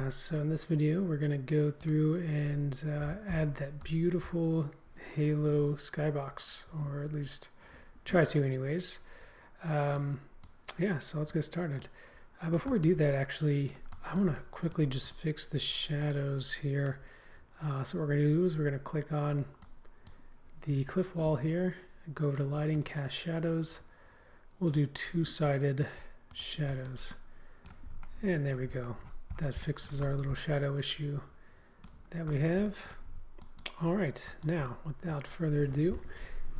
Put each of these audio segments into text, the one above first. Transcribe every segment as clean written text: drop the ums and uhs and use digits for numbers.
So in this video, we're going to go through and add that beautiful halo skybox, or at least try to anyways. Yeah, so let's get started. Before we do that, actually, I want to quickly just fix the shadows here. So what we're going to do is we're going to click on the cliff wall here, go over to lighting, cast shadows. We'll do two-sided shadows. And there we go. That fixes our little shadow issue that we have. All right, now without further ado,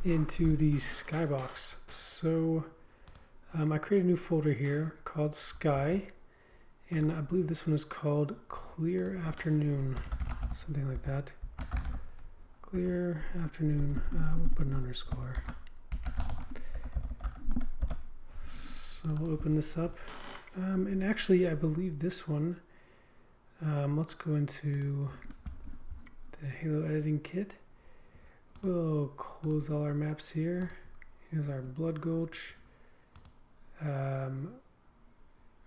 into the skybox. So I created a new folder here called Sky, and I believe this one is called Clear Afternoon, something like that. Clear Afternoon. We'll put an underscore. So we'll open this up. And actually, I believe this one, let's go into the Halo editing kit. We'll close all our maps here. Here's our Bloodgulch.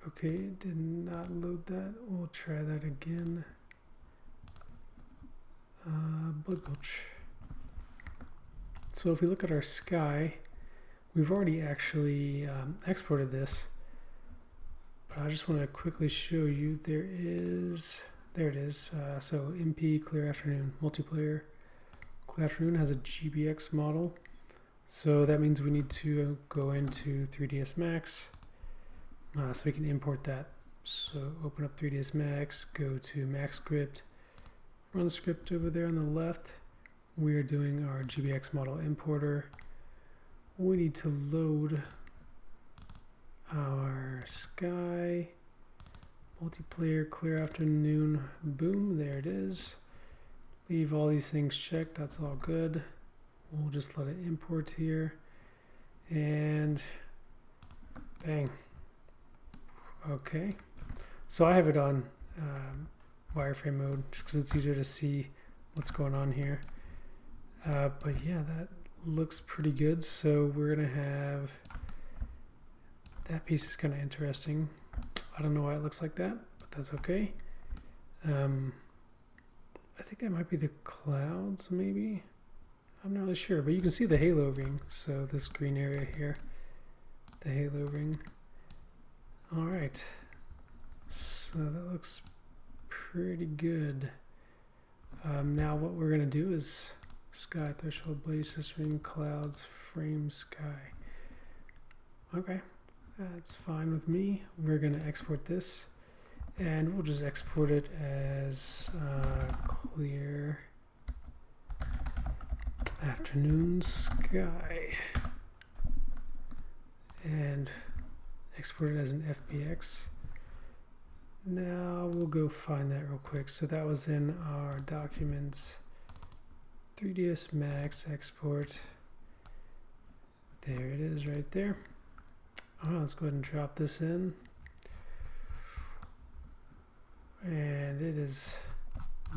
Okay, it did not load that. We'll try that again. Bloodgulch. So if we look at our sky, we've already actually exported this. I just want to quickly show you, there it is. So MP Clear Afternoon Multiplayer. Clear Afternoon has a GBX model, so that means we need to go into 3ds Max so we can import that. So open up 3ds Max, go to Max Script, run script over there on the left. We are doing our GBX model importer. We need to load our sky multiplayer Clear Afternoon. Boom, there it is. Leave all these things checked, that's all good. We'll just let it import here, and bang. Okay, so I have it on wireframe mode because it's easier to see what's going on here, but yeah, that looks pretty good. So we're gonna have that piece is kind of interesting. I don't know why it looks like that, but that's okay. I think that might be the clouds, maybe. I'm not really sure, but you can see the halo ring. So this green area here, the halo ring. All right, so that looks pretty good. Now what we're gonna do is sky threshold basis ring clouds frame sky. Okay. That's fine with me. We're going to export this, and we'll just export it as Clear Afternoon Sky, and export it as an FBX. Now we'll go find that real quick. So that was in our documents, 3ds Max export. There it is right there. Let's go ahead and drop this in, and it is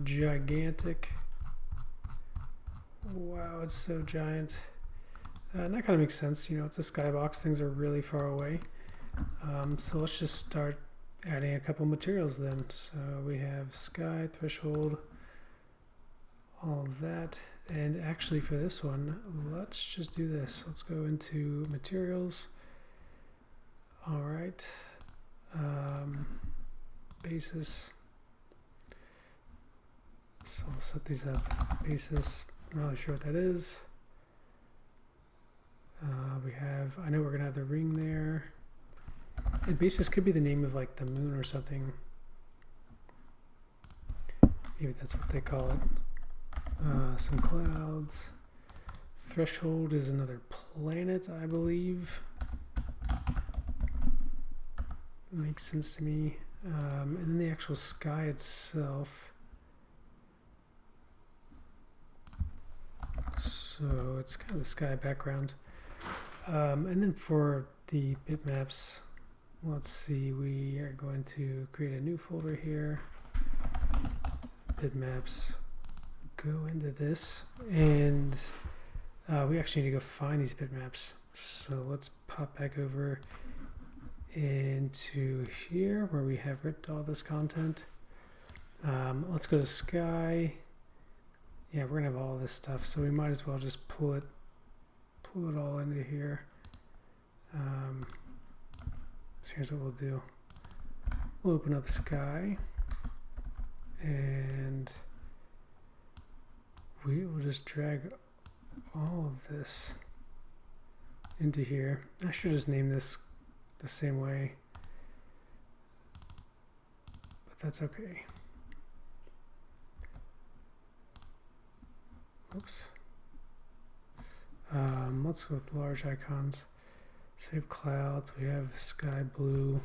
gigantic. Wow, it's so giant. And that kind of makes sense, you know, it's a skybox, things are really far away. So let's just start adding a couple materials then. So we have sky, threshold, all of that. And actually for this one, let's just do this. Let's go into materials. All right, basis. So I'll set these up. Basis, I'm not really sure what that is. We have, I know we're gonna have the ring there. And basis could be the name of like the moon or something. Maybe that's what they call it. Some clouds. Threshold is another planet, I believe. Makes sense to me. And then the actual sky itself. So it's kind of the sky background. And then for the bitmaps, let's see, we are going to create a new folder here. Bitmaps. Go into this, and we actually need to go find these bitmaps. So let's pop back over into here where we have ripped all this content. Let's go to sky. Yeah, we're gonna have all this stuff, so we might as well just pull it all into here. So here's what we'll do. We'll open up sky, and we will just drag all of this into here. I should just name this the same way, but that's okay. Oops. Let's go with large icons. So we have clouds, we have sky blue.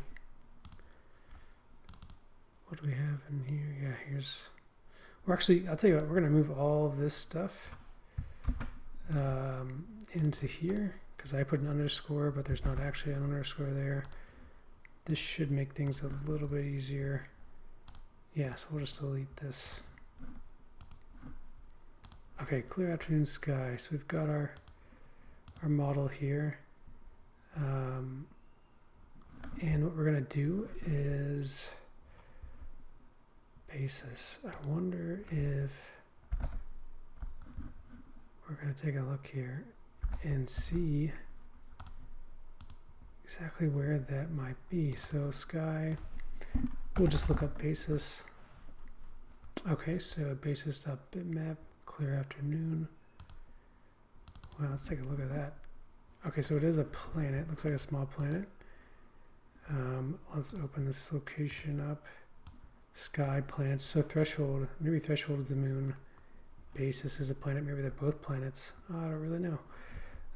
What do we have in here? Yeah, here's... I'll tell you what, we're going to move all of this stuff into here, because I put an underscore, but there's not actually an underscore there. This should make things a little bit easier. Yeah, so we'll just delete this. Okay, clear afternoon sky. So we've got our model here. And what we're going to do is basis. I wonder if we're going to take a look here and see exactly where that might be. So sky, we'll just look up basis. Okay, so basis.bitmap, clear afternoon. Wow, let's take a look at that. Okay, so it is a planet. Looks like a small planet. Let's open this location up. Sky, planets. So threshold, maybe threshold is the moon. Basis is a planet. Maybe they're both planets. I don't really know.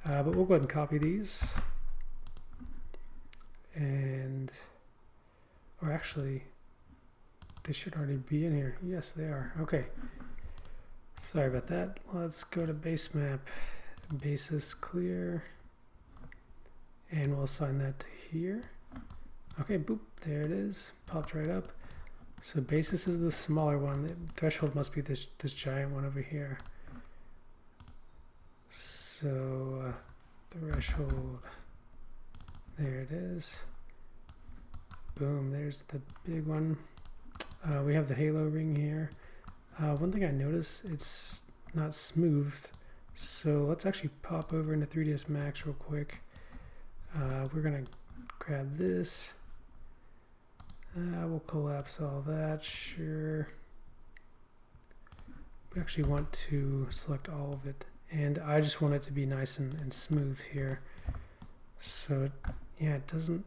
But we'll go ahead and copy these. And, or actually, they should already be in here. Yes, they are. Okay. Sorry about that. Let's go to base map. Basis clear. And we'll assign that to here. Okay, boop, there it is. Popped right up. So basis is the smaller one. The threshold must be this giant one over here. So threshold, there it is. Boom, there's the big one. We have the halo ring here. One thing I noticed, it's not smooth. So let's actually pop over into 3ds Max real quick. We're gonna grab this. We'll collapse all that, sure. We actually want to select all of it, and I just want it to be nice and smooth here. So yeah, it doesn't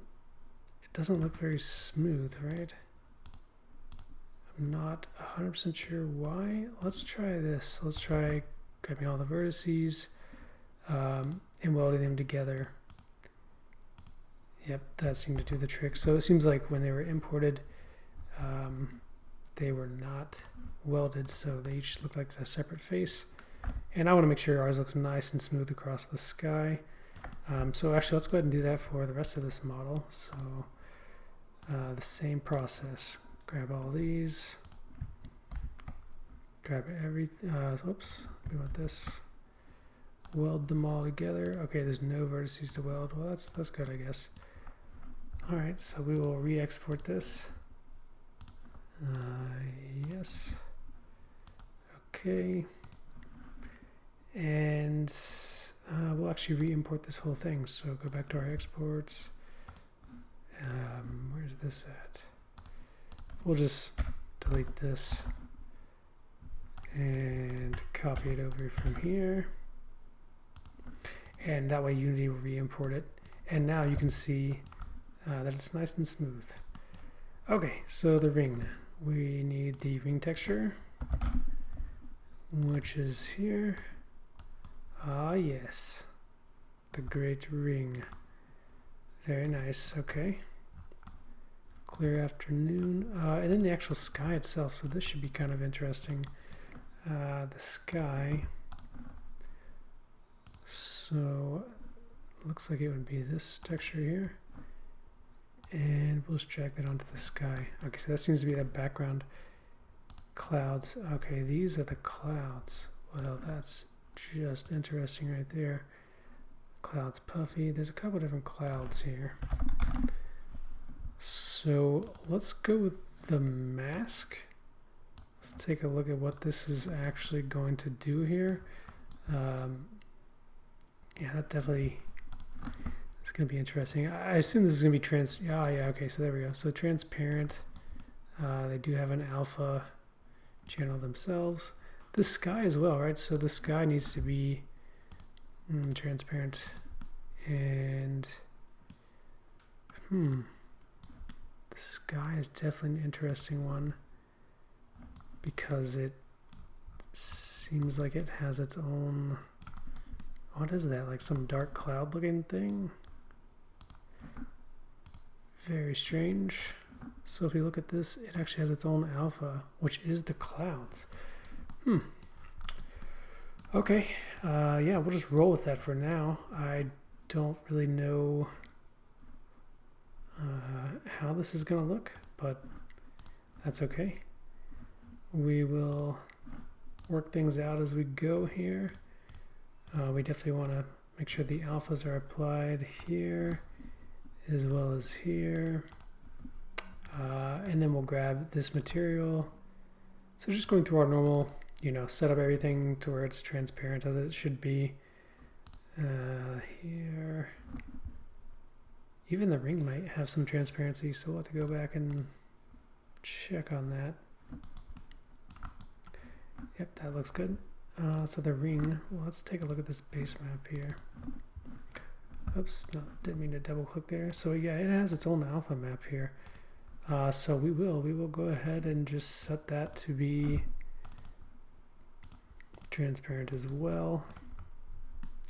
look very smooth, right? I'm not 100% sure why. Let's try this. Let's try grabbing all the vertices and welding them together. Yep, that seemed to do the trick. So it seems like when they were imported, they were not welded, so they each look like a separate face. And I want to make sure ours looks nice and smooth across the sky. So actually, let's go ahead and do that for the rest of this model. So the same process. Grab all these. Grab everything. Whoops, we want this. Weld them all together. Okay, there's no vertices to weld. Well, that's good, I guess. Alright, so we will re-export this. Yes. Okay. And we'll actually re-import this whole thing. So go back to our exports. Where's this at? We'll just delete this and copy it over from here. And that way Unity will re-import it. And now you can see that it's nice and smooth. Okay, so the ring. We need the ring texture, which is here. Ah, yes. The great ring. Very nice, okay. Clear afternoon. And then the actual sky itself, so this should be kind of interesting. The sky. So, looks like it would be this texture here. And we'll just drag that onto the sky. Okay, so that seems to be the background clouds. Okay, these are the clouds. Well, that's just interesting right there. Clouds puffy. There's a couple different clouds here. So let's go with the mask. Let's take a look at what this is actually going to do here. Yeah, that definitely is going to be interesting. I assume this is going to be yeah, okay, so there we go. So transparent. They do have an alpha channel themselves. The sky as well, right? So the sky needs to be transparent. And the sky is definitely an interesting one because it seems like it has its own, what is that, like some dark cloud looking thing? Very strange. So if you look at this, it actually has its own alpha, which is the clouds. Okay, yeah, we'll just roll with that for now. I don't really know how this is going to look, but that's okay. We will work things out as we go here. We definitely want to make sure the alphas are applied here as well as here. And then we'll grab this material. So just going through our normal, set up everything to where it's transparent as it should be. Here. Even the ring might have some transparency, so we'll have to go back and check on that. Yep, that looks good. So the ring, well, let's take a look at this base map here. Oops, no, didn't mean to double click there. So yeah, it has its own alpha map here. So we will go ahead and just set that to be transparent as well.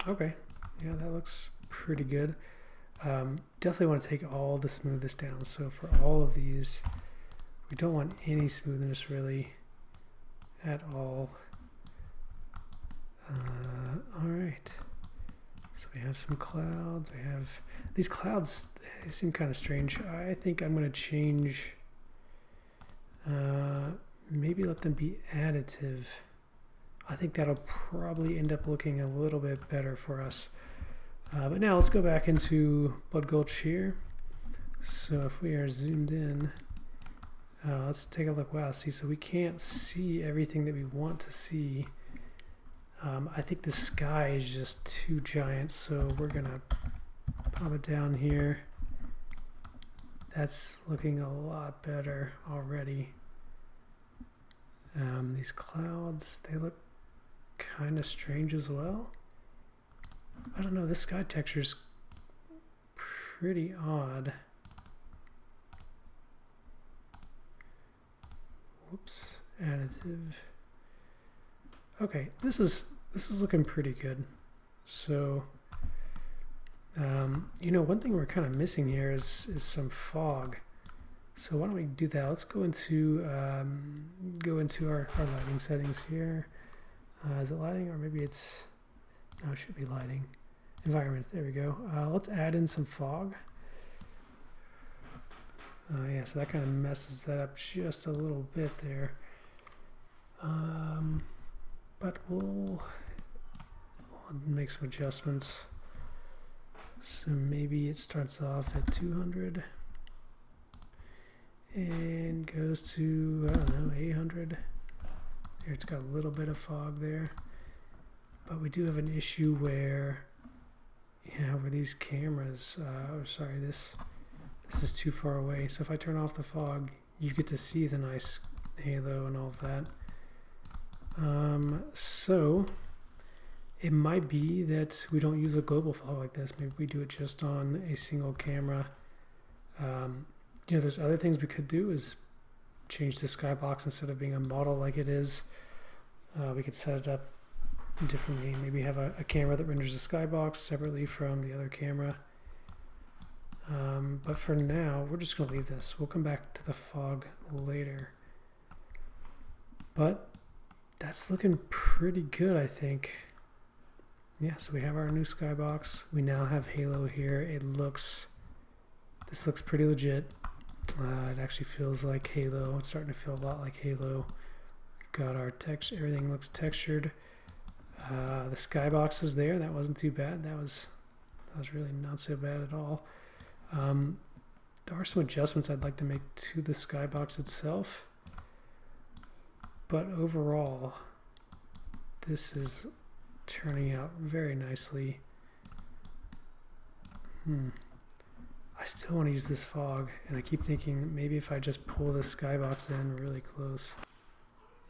Okay, yeah, that looks pretty good. Definitely want to take all the smoothness down. So for all of these, we don't want any smoothness really at all. All right. So we have some clouds. We have these clouds. They seem kind of strange. I think I'm going to change. Maybe let them be additive. I think that'll probably end up looking a little bit better for us. But now let's go back into Bloodgulch here. So if we are zoomed in, let's take a look. Wow, see, so we can't see everything that we want to see. I think the sky is just too giant, so we're gonna pop it down here. That's looking a lot better already. These clouds, they look kind of strange as well. I don't know, this sky texture is pretty odd. Whoops, additive. Okay, this is looking pretty good. So, one thing we're kind of missing here is some fog. So why don't we do that? Let's go into our lighting settings here. Is it lighting, or maybe it's? No, it should be lighting. Environment. There we go. Let's add in some fog. Yeah, so that kind of messes that up just a little bit there. But we'll make some adjustments. So maybe it starts off at 200 and goes to, I don't know, 800. Here it's got a little bit of fog there. But we do have an issue where, where these cameras, this is too far away. So if I turn off the fog, you get to see the nice halo and all of that. So it might be that we don't use a global fog like this. Maybe we do it just on a single camera. There's other things we could do is change the skybox instead of being a model like it is. We could set it up differently. Maybe have a camera that renders the skybox separately from the other camera. But for now, we're just going to leave this. We'll come back to the fog later. But that's looking pretty good, I think. Yeah, so we have our new skybox. We now have halo here. This looks pretty legit. It actually feels like halo. It's starting to feel a lot like halo. We've got our text. Everything looks textured. The skybox is there. That wasn't too bad. That was really not so bad at all. There are some adjustments I'd like to make to the skybox itself. But overall, this is turning out very nicely. I still want to use this fog, and I keep thinking maybe if I just pull this skybox in really close.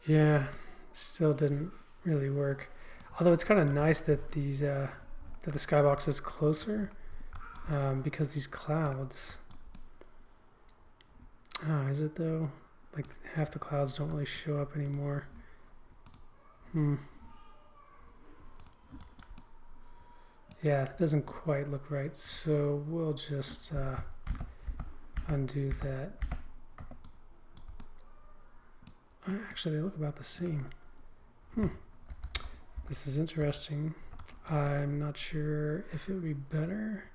Yeah, still didn't really work. Although it's kind of nice that these that the skybox is closer, because these clouds. Is it though? Like half the clouds don't really show up anymore. Yeah, it doesn't quite look right, so we'll just undo that. Actually, they look about the same. This is interesting. I'm not sure if it would be better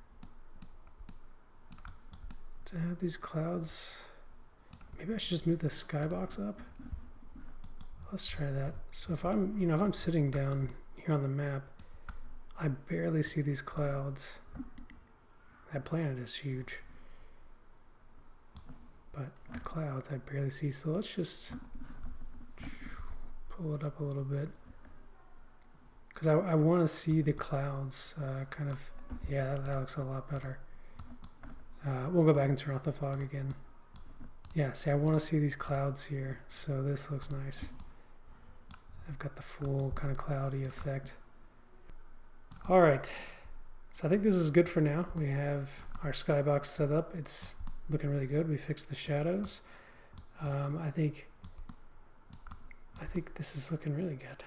to have these clouds. Maybe I should just move the skybox up. Let's try that. So if I'm, if I'm sitting down here on the map, I barely see these clouds. That planet is huge, but the clouds I barely see. So let's just pull it up a little bit, because I want to see the clouds kind of. Yeah, that looks a lot better. We'll go back and turn off the fog again. Yeah, see, I want to see these clouds here, so this looks nice. I've got the full kind of cloudy effect. All right, so I think this is good for now. We have our skybox set up. It's looking really good. We fixed the shadows. I think this is looking really good.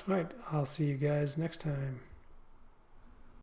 All right, I'll see you guys next time.